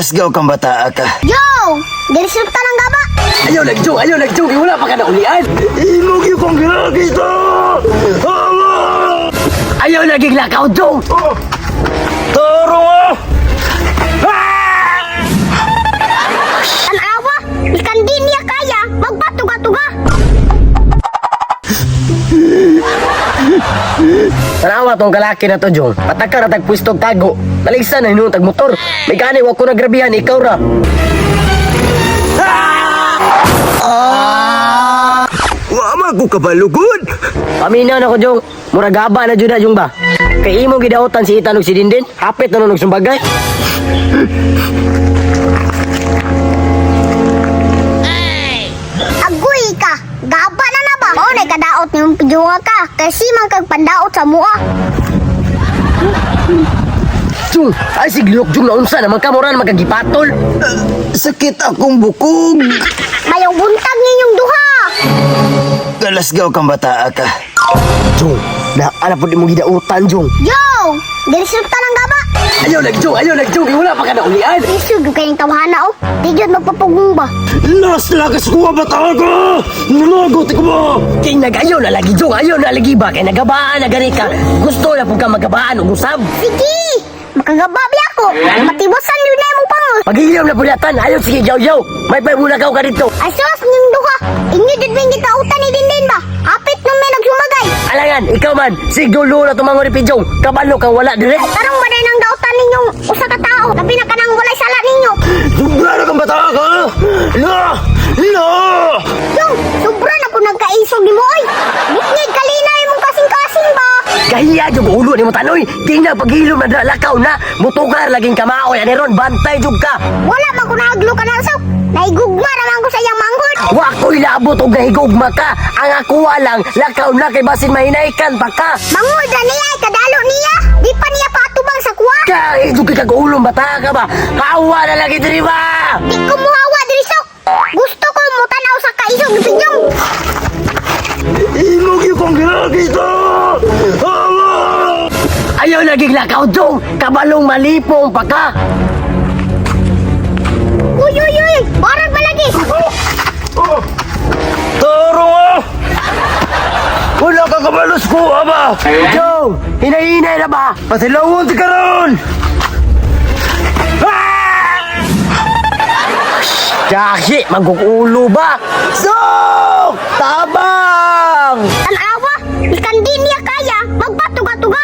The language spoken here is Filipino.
Dalasgaw kang bata ka. Yo! Diresulta ng gaba! Ayaw nagjong, wala pa ka na ulian. Imog yung kong ginagito! Ayaw naging lakaw, Jong. Taro ah! Tanawa! Ikan di niya kaya! Magpatuga-tuga! Tanawa tong kalaki na to, Jong. Patakar at tagpwistog tago. Naligsan na hinung tagmotor. May gani, wag ko nagrabihan, ikaw ra. Wama ko kabalugod! Paminaw na ko, Jong. Muragaba na dyan na, Jong ba? Kay imo gidautan si Itan ug si Dindin. Hapit na nung sumbagay. Agoy ka! Gaba na ba? O, kadaot niyong pidyunga ka. Kasi man kag pandaot sa mua. Jong, ay siglok, Jong, na unsa naman ka moran magagipatol. Sakit akong bukog! Mayong buntag ninyong duha! Dalasgaw kang bata ka. Jong, na po di mo gidautan, Jong. Yo! Diresulta ng gaba! Ayaw nagjong, wala pa ka na ulian. Isug kayong tawhana o. Di dyan magpapugong ba? Nas lakas ko ang bata ka! Nalagot ko mo! Kay nagayaw na lagi, Jong, ayaw na lagi ba? Kay nagabaan na gani ka. Gusto na po ka magabaan o usab. Sige! Makagababi ako! Matiwasan yun na mo pangol! Pag-iilaw na bulatan, ayaw sige, yaw-yaw. May pabulagaw ka dito. Asos niyong duha! Inyo din may gitautan ni Dindin ba? Hapit nung may nagsumagay! Alangan, ikaw man, sigdulo na tumangon ni Pijong. Kabalo kang wala dire. Tarong ba din ang dautan ninyong usa ka tao? Labi na ka nang walay sala ninyo! Sobra na kang bata ka! No! No! Yung, sobra na po nagkaisog ni mo oy! Bitngig kalina mong kasing-kasing ba? Kahiya yung ulo ni mo tanoy. Tingnan pag-ilom na dalakaw na. Mutugar laging kamaoy. Aniron, bantay jug ka. Wala man ko nahaglo ka na sok! Naigugma naman ko sa iyang manghod! Wako'y labot o gahigugma ka. Ang akuha lang, lakaw na kay basin mahinaykan pa ka. Manghod na niya ay kadalo niya! Di pa niya patubang sa kuwa! Kahit yung kagulong bata ka ba? Hawa na lagi diri ba? Di ko muhawa diri sok! Gusto ko mo tanaw sa kaisog ni Pinyong! Imog yung kong ginagito! Ayaw naging lakaw, Jong. Kabalong malipong pa ka. Uy, uy, uy! Barag ba lagi? Taro ah! Wala ka kabalos ko, aba! Jong, hinay-hinay na ba? Pasilawon ti karon! Jaki, magkukulo ba? Sok! Tabang! Tanawa! Ikan di niya kaya! Magpatuga-tuga!